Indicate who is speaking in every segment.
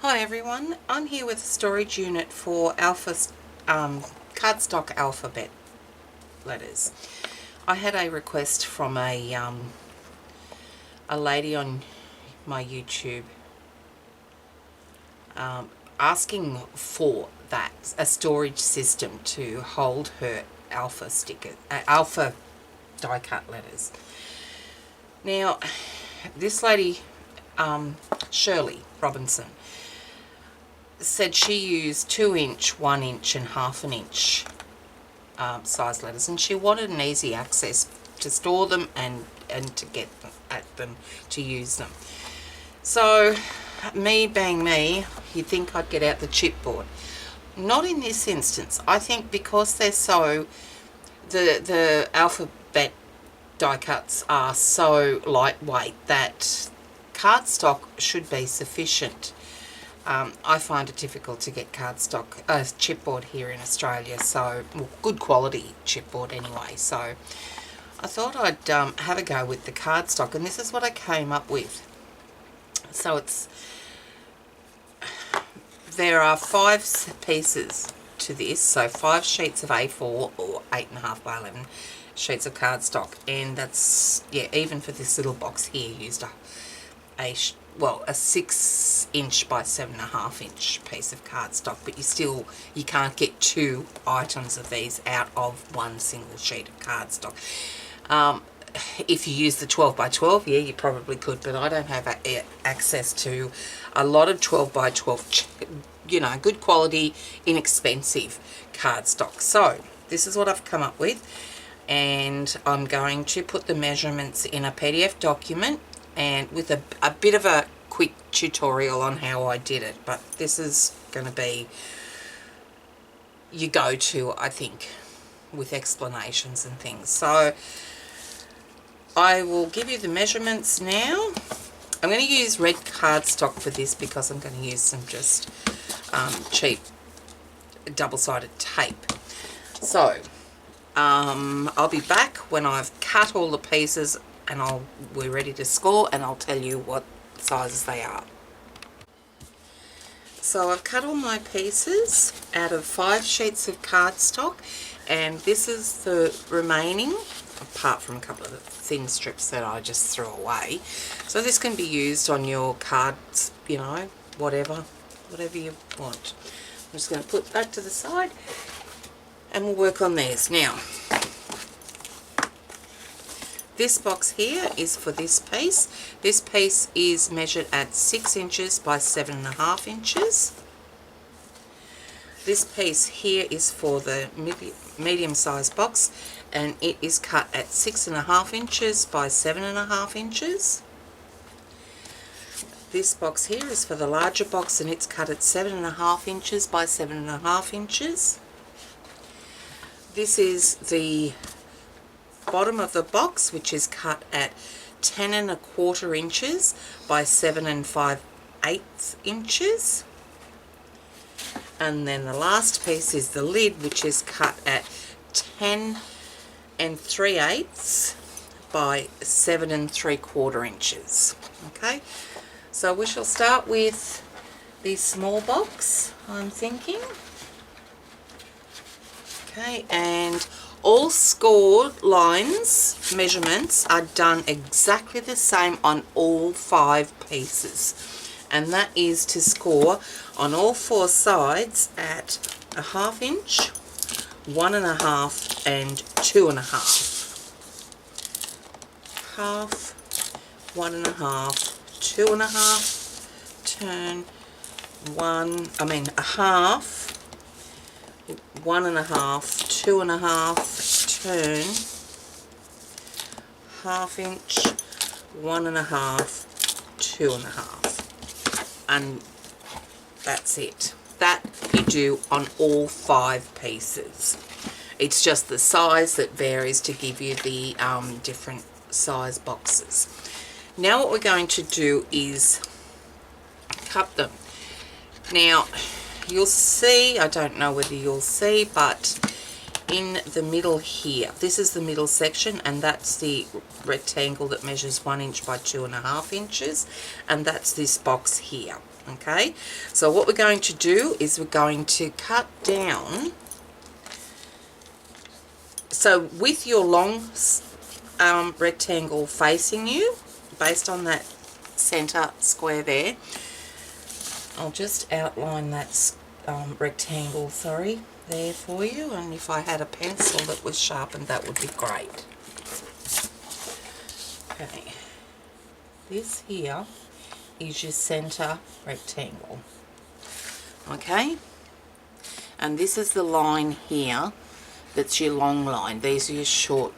Speaker 1: Hi everyone, I'm here with a storage unit for cardstock alphabet letters. I had a request from a lady on my YouTube asking for a storage system to hold her alpha die cut letters. Now, this lady, Shirley Robinson, said she used 2-inch, 1-inch and 1/2 inch size letters, and she wanted an easy access to store them and to get at them, to use them. So, me being me, you'd think I'd get out the chipboard. Not in this instance. I think because they're so, the alphabet die cuts are so lightweight that cardstock should be sufficient. I find it difficult to get chipboard here in Australia, so good quality chipboard anyway. So I thought I'd have a go with the cardstock, and this is what I came up with. So there are 5 pieces to this, so 5 sheets of A4 or 8.5 by 11 sheets of cardstock, and that's, yeah, even for this little box here, used a 6-inch by 7.5 inch piece of cardstock, but you can't get 2 items of these out of one single sheet of cardstock. If you use the 12 by 12, yeah, you probably could, but I don't have access to a lot of 12 by 12, good quality, inexpensive cardstock. So this is what I've come up with, and I'm going to put the measurements in a PDF document and with a bit of a quick tutorial on how I did it, but this is going to be your go-to, I think, with explanations and things. So I will give you the measurements now. I'm going to use red cardstock for this because I'm going to use some just cheap double-sided tape. So I'll be back when I've cut all the pieces and we're ready to score, and I'll tell you what sizes they are. So I've cut all my pieces out of 5 sheets of cardstock, and this is the remaining, apart from a couple of thin strips that I just threw away. So this can be used on your cards, whatever you want. I'm just going to put that to the side and we'll work on these. Now, this box here is for this piece. This piece is measured at 6 inches by 7.5 inches. This piece here is for the medium-sized box, and it is cut at 6.5 inches by 7.5 inches. This box here is for the larger box, and it's cut at 7.5 inches by 7.5 inches. This is the bottom of the box, which is cut at 10.25 inches by 7 5/8 inches. And then the last piece is the lid, which is cut at 10 3/8 by 7 3/4 inches. Okay, so we shall start with the small box, I'm thinking. Okay, and all scored lines, measurements, are done exactly the same on all 5 pieces. And that is to score on all 4 sides at 1/2 inch, 1.5 and 2.5. 1/2, 1.5, 2.5, turn, 1/2, 1.5, 2.5, turn, 1/2 inch, 1.5, 2.5, and that's it. That you do on all 5 pieces. It's just the size that varies to give you the different size boxes. Now what we're going to do is cut them. Now you'll see, I don't know whether you'll see, but in the middle here. This is the middle section, and that's the rectangle that measures 1 inch by 2.5 inches, and that's this box here. Okay, so what we're going to do is we're going to cut down. So with your long rectangle facing you, based on that center square there, I'll just outline that rectangle, sorry, there for you, and if I had a pencil that was sharpened, that would be great. Okay, this here is your center rectangle. Okay, and this is the line here that's your long line. These are your short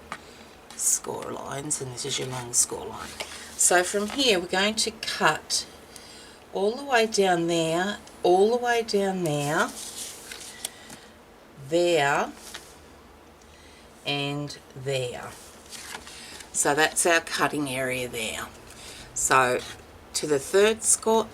Speaker 1: score lines, and this is your long score line. So from here we're going to cut all the way down there, all the way down there, there, and there. So that's our cutting area there. So to the third score,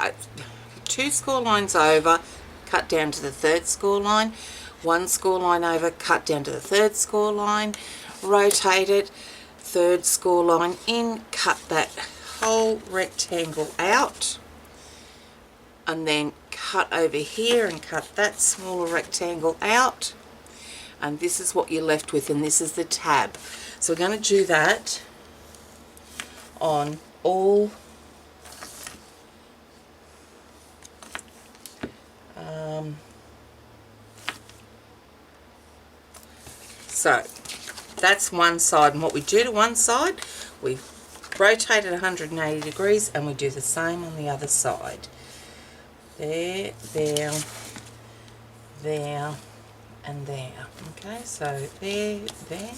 Speaker 1: 2 score lines over, cut down to the third score line, 1 score line over, cut down to the third score line, rotate it, third score line in, cut that whole rectangle out, and then cut over here and cut that smaller rectangle out, and this is what you're left with, and this is the tab. So we're going to do that on all so that's one side, and what we do to one side, we rotate it 180 degrees, and we do the same on the other side. There, there, there, and there. Okay, so there, there,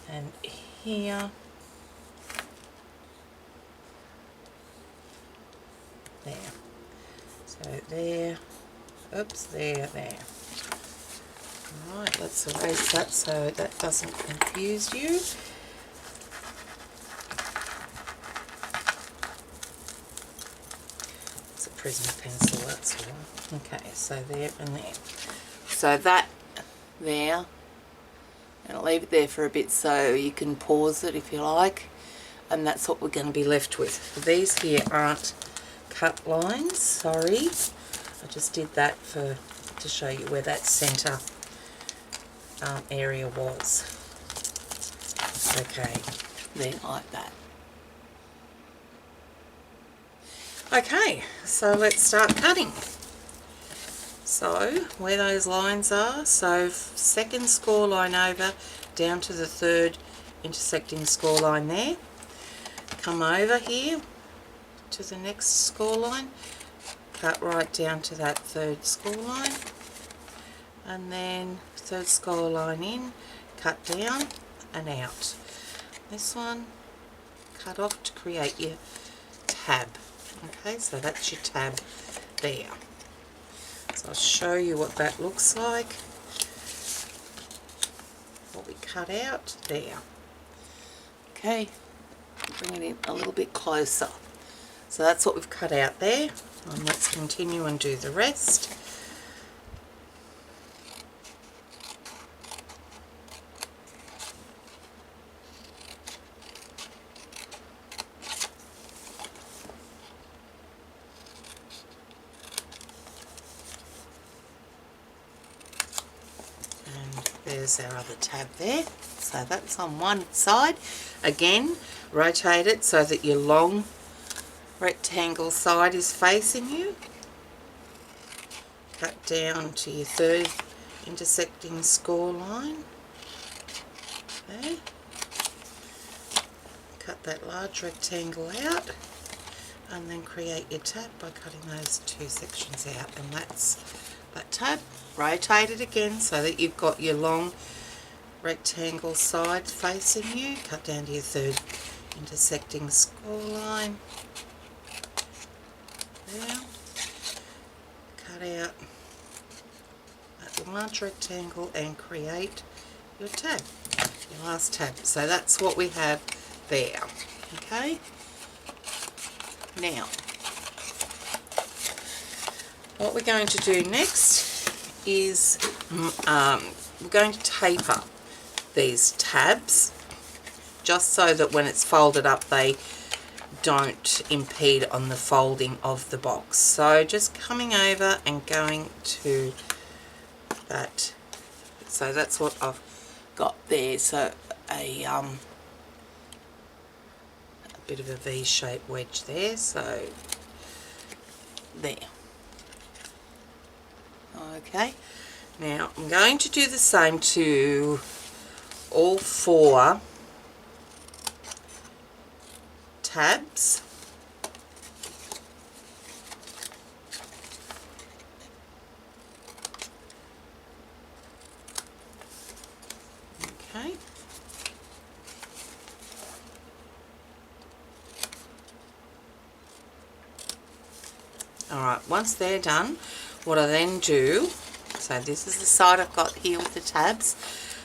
Speaker 1: and here, there. So there, oops, there, there. Alright, let's erase that so that doesn't confuse you. It's a Prisma pencil, that's all. Okay, so there and there. So that there, and I'll leave it there for a bit so you can pause it if you like, and that's what we're going to be left with. These here aren't cut lines, sorry. I just did that to show you where that centre area was. Okay, there, like that. Okay, so let's start cutting. So where those lines are, so second score line over, down to the third intersecting score line there. Come over here to the next score line, cut right down to that third score line, and then third score line in, cut down and out. This one, cut off to create your tab. Okay, so that's your tab there. So I'll show you what that looks like. What we cut out there. Okay, bring it in a little bit closer. So that's what we've cut out there, and let's continue and do the rest. There's our other tab there. So that's on one side. Again, rotate it so that your long rectangle side is facing you. Cut down to your third intersecting score line. Okay. Cut that large rectangle out, and then create your tab by cutting those 2 sections out, and that's that tab. Rotate it again so that you've got your long rectangle side facing you. Cut down to your third intersecting score line. There. Cut out that large rectangle and create your tab, your last tab. So that's what we have there. Okay. Now, what we're going to do next is we're going to taper these tabs just so that when it's folded up they don't impede on the folding of the box. So just coming over and going to that. So that's what I've got there. So a bit of a V-shaped wedge there. So there. Okay. Now I'm going to do the same to all 4 tabs. Okay. Alright, once they're done, what I then do, so this is the side I've got here with the tabs.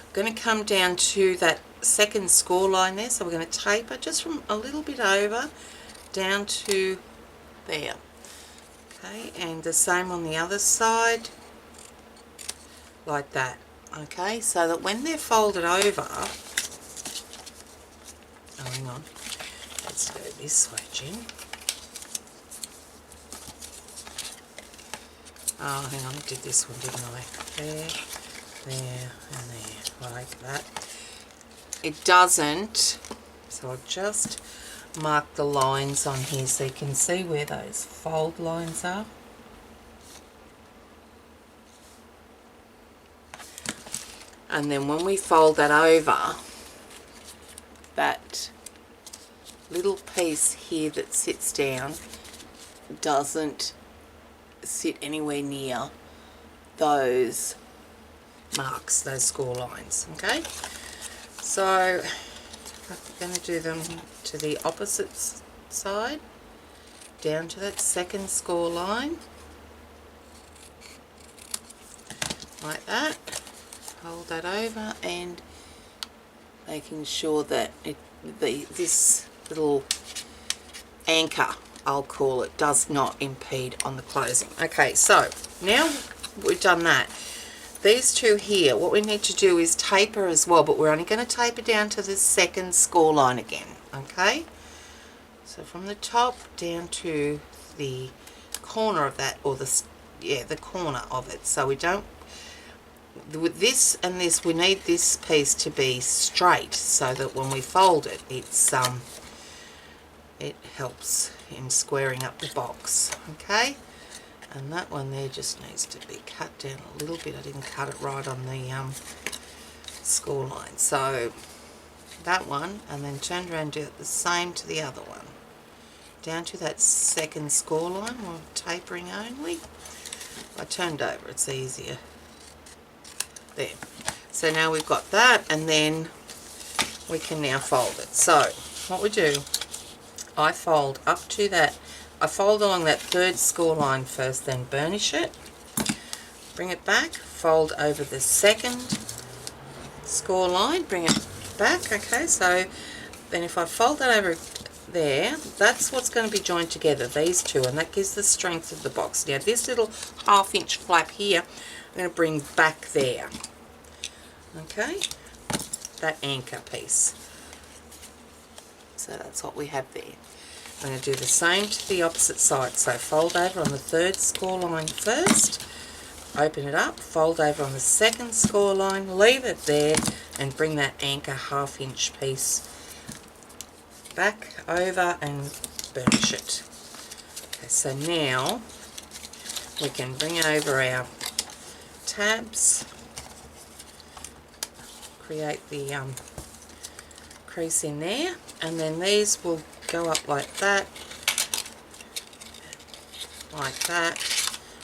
Speaker 1: I'm going to come down to that second score line there, so we're going to taper just from a little bit over down to there. Okay, and the same on the other side, like that. Okay, so that when they're folded over, oh hang on, let's go this way, Jim. Oh, hang on, I did this one, didn't I? There, there, and there, like that. It doesn't, so I'll just mark the lines on here so you can see where those fold lines are. And then when we fold that over, that little piece here that sits down doesn't sit anywhere near those marks, those score lines. Okay, so I'm going to do them to the opposite side, down to that second score line, like that. Hold that over and making sure that this little anchor, I'll call it, does not impede on the closing. Okay, so now we've done that, these two here, what we need to do is taper as well, but we're only going to taper down to the second score line again. Okay, so from the top down to the corner of that, or the corner of it. So we don't, with this and this, we need this piece to be straight so that when we fold it, it's it helps in squaring up the box. Okay, and that one there just needs to be cut down a little bit. I didn't cut it right on the score line. So that one, and then turn around and do the same to the other one, down to that second score line. We're tapering only. I turned over, it's easier. There. So now we've got that, and then we can now fold it. So what we do, I fold up to that, I fold along that third score line first, then burnish it, bring it back, fold over the second score line, bring it back. Okay, so then if I fold that over there, that's what's going to be joined together, these two, and that gives the strength of the box. Now this little 1/2 inch flap here, I'm going to bring back there. Okay, that anchor piece. So that's what we have there. I'm going to do the same to the opposite side. So fold over on the third score line first, open it up, fold over on the second score line, leave it there, and bring that anchor 1/2 inch piece back over and burnish it. Okay, so now we can bring over our tabs, create the crease in there, and then these will go up like that,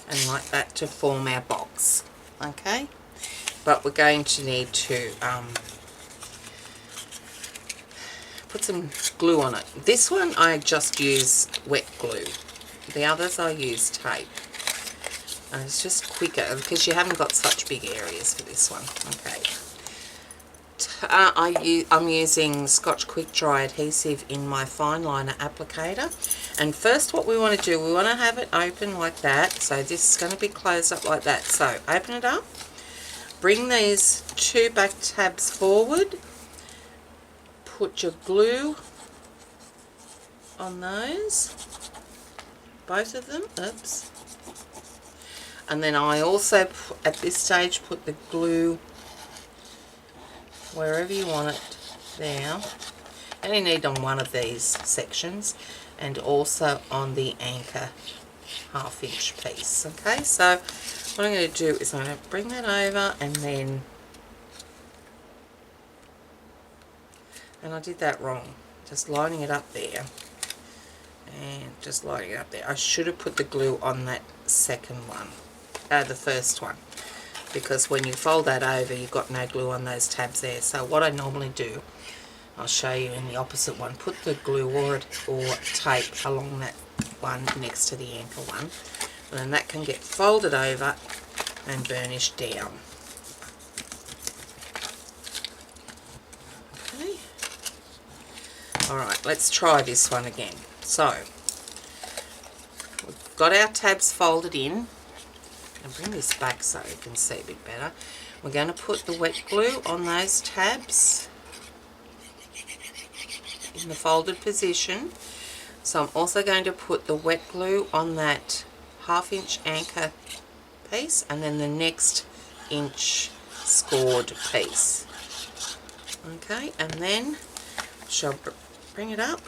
Speaker 1: and like that to form our box. Okay, but we're going to need to put some glue on it. This one I just use wet glue, the others I use tape, and it's just quicker because you haven't got such big areas for this one. Okay, I'm using Scotch Quick Dry adhesive in my fine liner applicator. And first what we want to do, we want to have it open like that. So this is going to be closed up like that. So open it up, bring these two back tabs forward, put your glue on those, both of them, oops. And then I also, at this stage, put the glue wherever you want it there. Only need on one of these sections, and also on the anchor 1/2 inch piece. Okay, so what I'm going to do is I'm going to bring that over, and then, and I did that wrong, just lining it up there, and just lining it up there. I should have put the glue on that second one, the first one, because when you fold that over you've got no glue on those tabs there. So what I normally do, I'll show you in the opposite one, put the glue or tape along that one next to the anchor one, and then that can get folded over and burnished down. Okay. Alright, let's try this one again. So we've got our tabs folded in. I'll bring this back so you can see a bit better. We're going to put the wet glue on those tabs in the folded position. So I'm also going to put the wet glue on that 1/2 inch anchor piece, and then the next inch scored piece. Okay, and then shall bring it up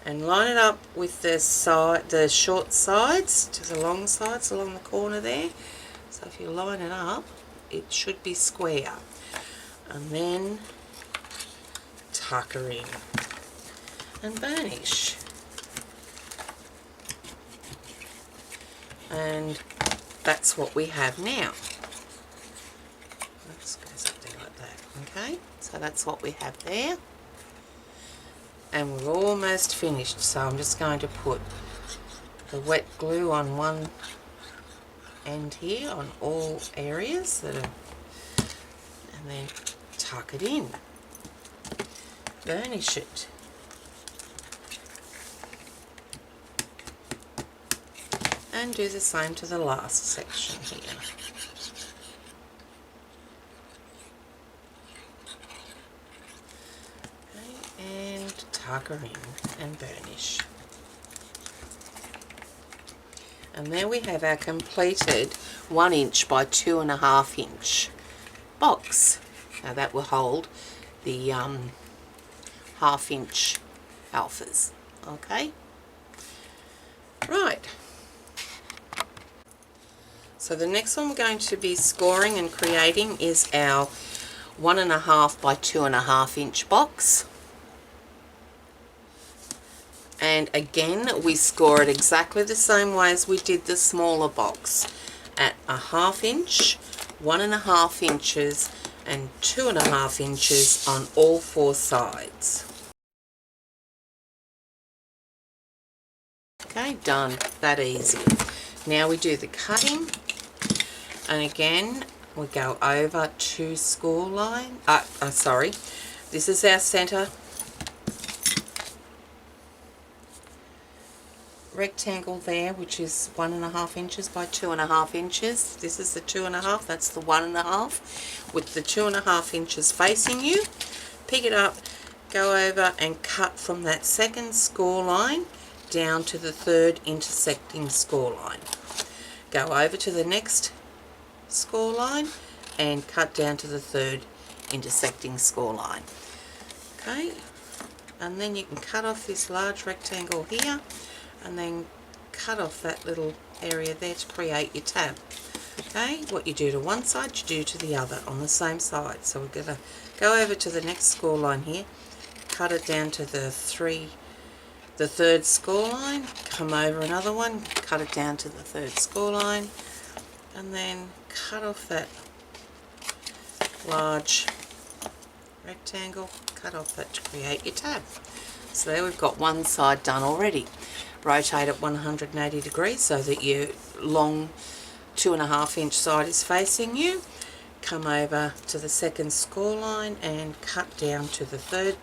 Speaker 1: and line it up with the short sides to the long sides along the corner there. So if you line it up, it should be square. And then tuck her in and burnish. And that's what we have now. That just goes up there like that. Okay, so that's what we have there. And we're almost finished, so I'm just going to put the wet glue on one end here on all areas that are, and then tuck it in, burnish it, and do the same to the last section here. And tuck her in and burnish. And there we have our completed 1 inch by 2.5 inch box. Now that will hold the 1/2 inch alphas. Okay, right. So the next one we're going to be scoring and creating is our 1.5 by 2.5 inch box. And again, we score it exactly the same way as we did the smaller box, at 1/2 inch, 1.5 inches, and 2.5 inches on all 4 sides. Okay, done. That easy. Now we do the cutting, and again we go over to score line. Sorry, this is our centre rectangle there, which is 1.5 inches by 2.5 inches. This is the 2.5, that's the 1.5, with the 2.5 inches facing you. Pick it up, go over and cut from that second score line down to the third intersecting score line. Go over to the next score line and cut down to the third intersecting score line. Okay, and then you can cut off this large rectangle here, and then cut off that little area there to create your tab. Okay, what you do to one side, you do to the other on the same side. So we're going to go over to the next score line here, cut it down to the third score line, come over another one, cut it down to the third score line, and then cut off that large rectangle, cut off that to create your tab. So there we've got one side done already. Rotate it 180 degrees so that your long 2.5 inch side is facing you. come over to the second score line and cut down to the third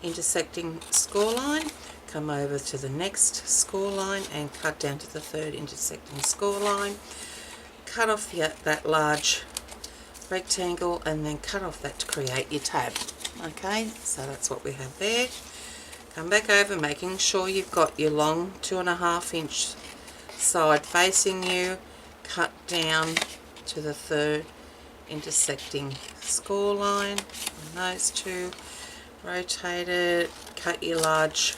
Speaker 1: intersecting score line, come over to the next score line and cut down to the third intersecting score line, cut off that large rectangle and then cut off that to create your tab. Okay, so that's what we have there. Come back over, making sure you've got your long 2.5 inch side facing you, cut down to the third intersecting score line on those two, rotate it, cut your large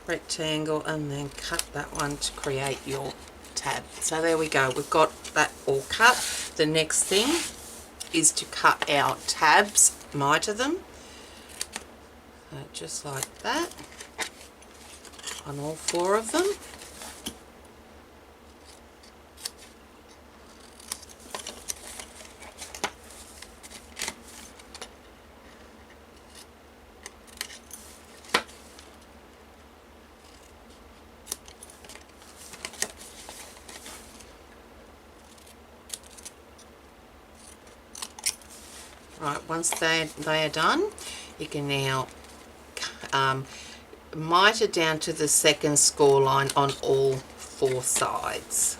Speaker 1: rectangle and then cut that one to create your tab. So there we go, we've got that all cut. The next thing is to cut our tabs, miter them, just like that on all 4 of them. Right, once they are done, you can now miter down to the second score line on all 4 sides.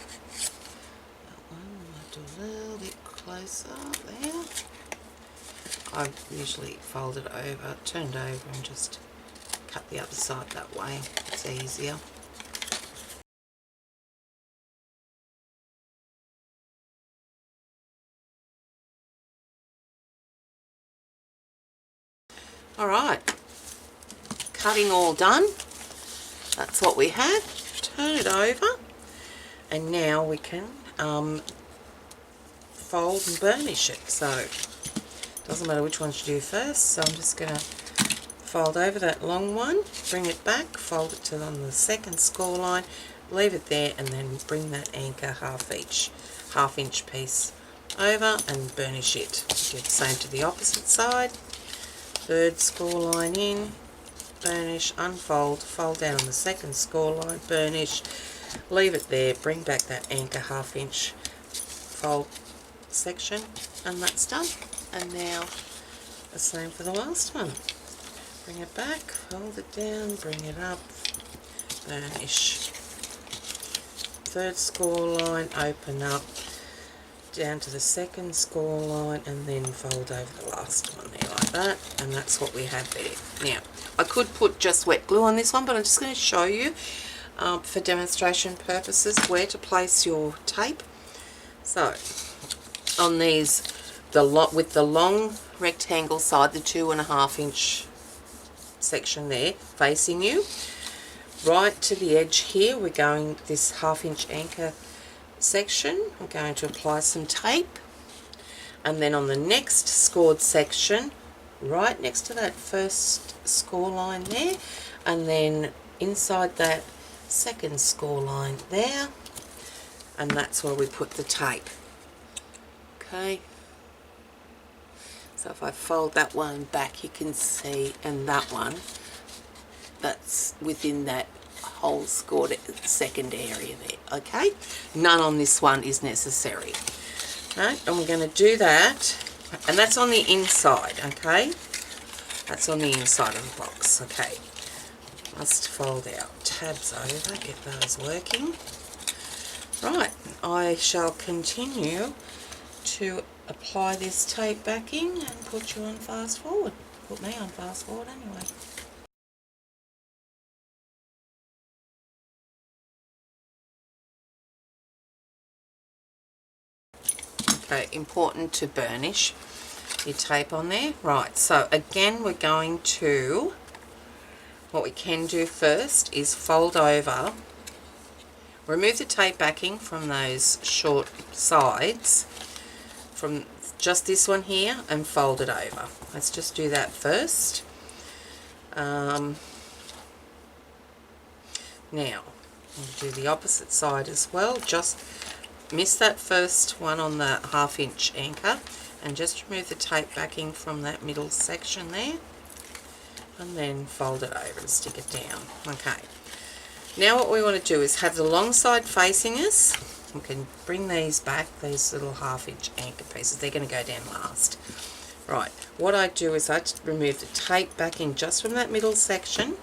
Speaker 1: That one might do a little bit closer there. I usually fold it over, turn it over and just cut the other side that way. It's easier. Alright, cutting all done. That's what we have. Turn it over and now we can fold and burnish it. So it doesn't matter which one you do first, so I'm just going to fold over that long one, bring it back, fold it to on the second score line, leave it there and then bring that anchor half inch piece over and burnish it. Do the same to the opposite side. Third score line in, burnish, unfold, fold down on the second score line, burnish, leave it there, bring back that anchor half inch fold section and that's done. And now the same for the last one. Bring it back, fold it down, bring it up, burnish. Third score line, open up, down to the second score line and then fold over the last one there like that, and that's what we have there. Now I could put just wet glue on this one, but I'm just going to show you for demonstration purposes where to place your tape. So on these, with the long rectangle side, the 2.5 inch section there facing you, right to the edge here, we're going this half inch anchor section, I'm going to apply some tape, and then on the next scored section right next to that first score line there, and then inside that second score line there, and that's where we put the tape. Okay, so if I fold that one back you can see, and that one, that's within that whole scored second area there. Okay, none on this one is necessary. Right, and we're going to do that, and that's on the inside. Okay, that's on the inside of the box. Okay, must fold our tabs over, get those working. Right, I shall continue to apply this tape backing and put you on fast forward. Put me on fast forward anyway. Okay, important to burnish your tape on there. Right, so again we're going to, what we can do first is fold over, remove the tape backing from those short sides, from just this one here, and fold it over. Let's just do that first. Now, we'll do the opposite side as well. Just miss that first one on the half inch anchor and just remove the tape backing from that middle section there, and then fold it over and stick it down. Okay, now what we want to do is have the long side facing us, we can bring these back, these little 1/2 inch anchor pieces. They're going to go down last. Right, what I do is I remove the tape backing just from that middle section.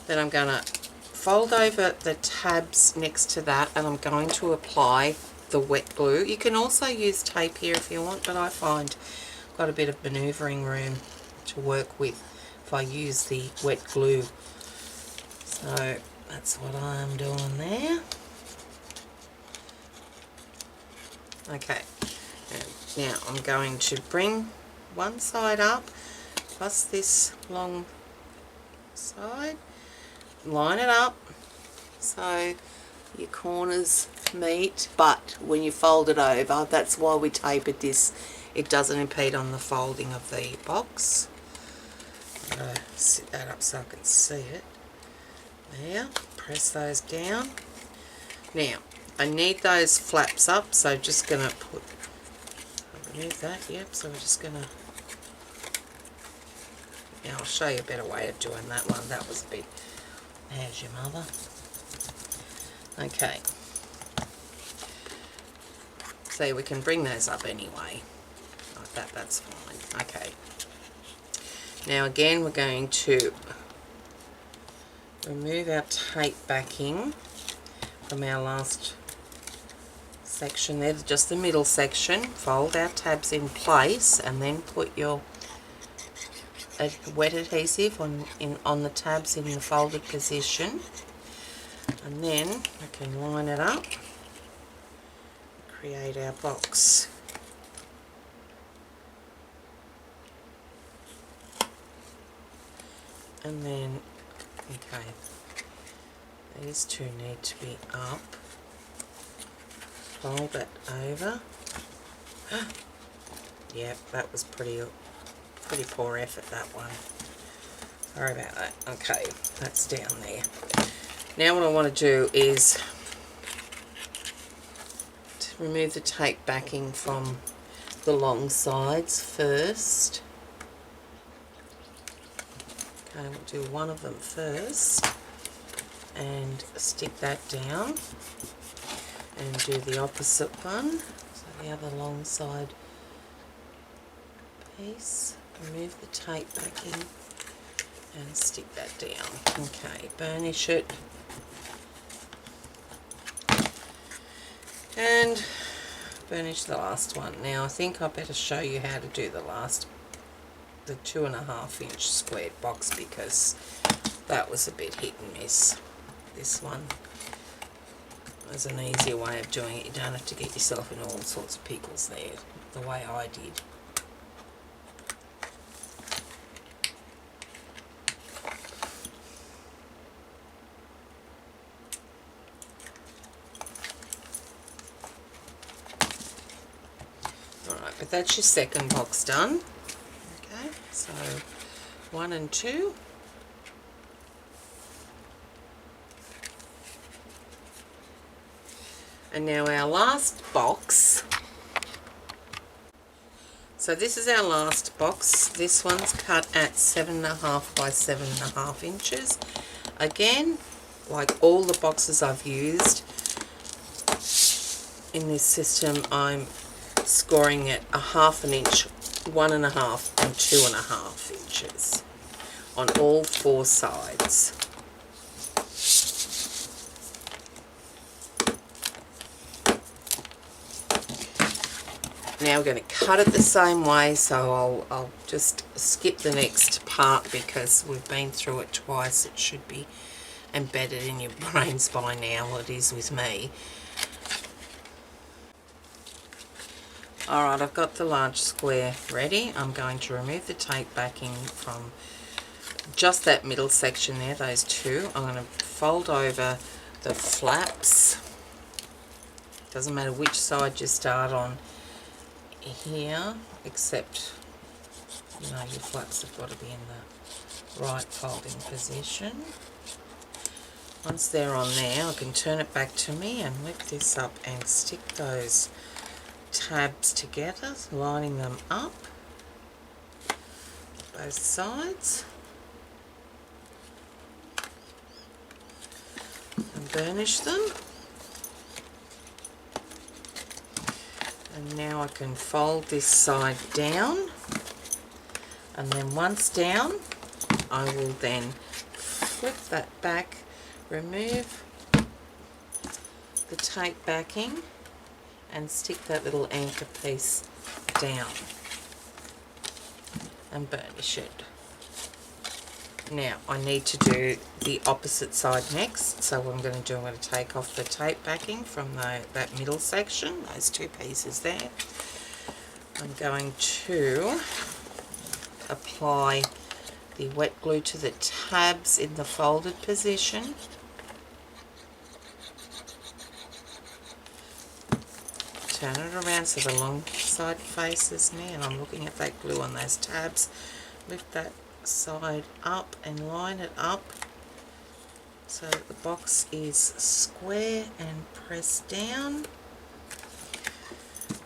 Speaker 1: Then I'm going to fold over the tabs next to that, and I'm going to apply the wet glue. You can also use tape here if you want, but I find I've got a bit of manoeuvring room to work with if I use the wet glue. So that's what I'm doing there. Okay, and now I'm going to bring one side up plus this long side, line it up so your corners meet, but when you fold it over, that's why we tapered this, it doesn't impede on the folding of the box. I'm going to sit that up so I can see it. There, press those down. Now I need those flaps up, so just going to remove that, yep, so we're just going to, now I'll show you a better way of doing that one, that was a bit, there's your mother. Okay, so we can bring those up anyway, like that, that's fine. Okay, now again we're going to remove our tape backing from our last section there, just the middle section, fold our tabs in place and then put your wet adhesive on the tabs in the folded position, and then we can line it up and create our box. And then, okay, these two need to be up. Fold that over. Yep, that was pretty poor effort, that one. Sorry about that. Okay, that's down there. Now what I want to do is to remove the tape backing from the long sides first. Okay, we'll do one of them first and stick that down, and do the opposite one, so the other long side piece. Remove the tape backing and stick that down. Okay, burnish it and burnish the last one. Now I think I better show you how to do the 2.5 inch squared box, because that was a bit hit and miss. This one, there's an easier way of doing it. You don't have to get yourself in all sorts of pickles there, the way I did. Alright, but that's your second box done. Okay, so 1 and 2. And now our last box. So this is our last box. This one's cut at 7.5 by 7.5 inches. Again, like all the boxes I've used in this system, I'm scoring it 1/2 inch, 1.5 and 2.5 inches on all 4 sides. Now we're going to cut it the same way, so I'll just skip the next part because we've been through it twice. It should be embedded in your brains by now, well, it is with me. Alright, I've got the large square ready. I'm going to remove the tape backing from just that middle section there, those two. I'm going to fold over the flaps. Doesn't matter which side you start on here, except, you know, your flaps have got to be in the right folding position. Once they're on there, I can turn it back to me and lift this up and stick those tabs together, lining them up both sides, and burnish them. And now I can fold this side down, and then once down I will then flip that back, remove the tape backing and stick that little anchor piece down and burnish it. Now I need to do the opposite side next, so what I'm going to do, I'm going to take off the tape backing from that middle section, those two pieces there. I'm going to apply the wet glue to the tabs in the folded position. Turn it around so the long side faces me, and I'm looking at that glue on those tabs. Lift that side up and line it up so that the box is square, and press down.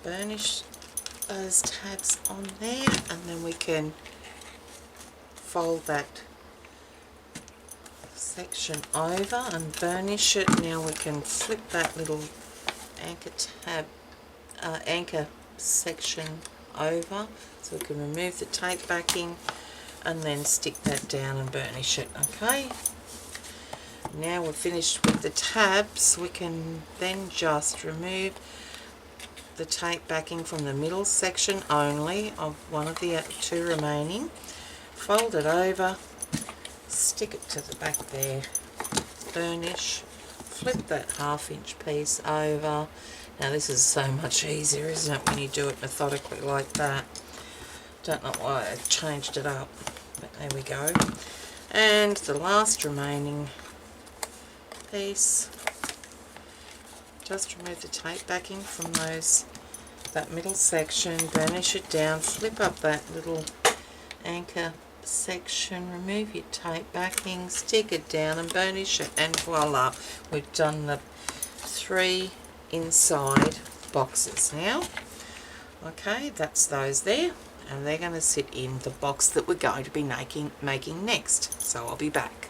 Speaker 1: Burnish those tabs on there, and then we can fold that section over and burnish it. Now we can flip that little anchor section over, so we can remove the tape backing and then stick that down and burnish it. Okay, now we're finished with the tabs. We can then just remove the tape backing from the middle section only of one of the two remaining, fold it over, stick it to the back there, burnish, flip that 1/2 inch piece over. Now this is so much easier, isn't it, when you do it methodically like that. Don't know why I changed it up, but there we go. And the last remaining piece, just remove the tape backing from that middle section, burnish it down, flip up that little anchor section, remove your tape backing, stick it down and burnish it, and voila, we've done the 3 inside boxes now. Okay, that's those there, and they're going to sit in the box that we're going to be making next. So I'll be back.